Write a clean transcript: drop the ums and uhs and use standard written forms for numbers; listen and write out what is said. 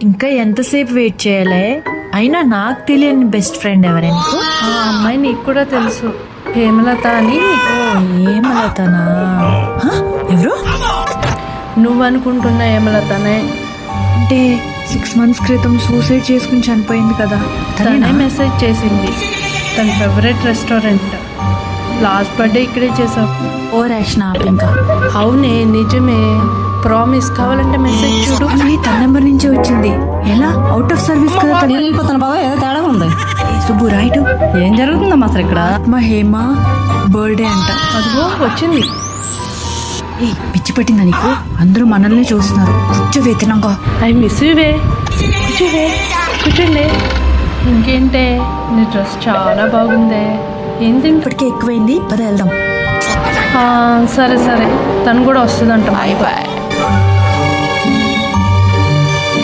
ఇంకా ఎంతసేపు వెయిట్ చేయాలి? అయినా నాకు తెలియని బెస్ట్ ఫ్రెండ్ ఎవరైనా? ఆ అమ్మాయి నీకు కూడా తెలుసు, హేమలత అని. ఏమలతనా? ఎవరు? నువ్వు అనుకుంటున్న హేమలతనే. అంటే 6 months క్రితం సూసైడ్ చేసుకుని చనిపోయింది కదా, తనే మెసేజ్ చేసింది. తన ఫేవరెట్ రెస్టారెంట్. లాస్ట్ బర్త్డే ఇక్కడే చేసావు. ఓ రేషన్ ఆప్ ఇంకా. అవునే, నిజమే. ప్రామిస్, కావాలంటే మెసేజ్ చూడు. తన నెంబర్ నుంచి వచ్చింది. ఎలా? అవుట్ ఆఫ్ సర్వీస్ కదా. నేను వెళ్ళిపోతాను బాబా, ఏదో తేడా ఉంది. సుబ్బు రైట్. ఏం జరుగుతుందమ్మా అసలు ఇక్కడ? మా హేమ బర్త్డే అంట. అదిగో వచ్చింది. పిచ్చి పట్టిందా నీకు? అందరూ మనల్ని చూస్తున్నారు. కూర్చోవే తినంగా. ఐ మిస్ యూవే. కూర్చోండి. ఇంకేంటే, నీ డ్రెస్ చాలా బాగుందే. ఏం తింటా? ఇప్పటికే ఎక్కువైంది, పద వెళ్దాం. సరే సరే, తను కూడా వస్తుందంట.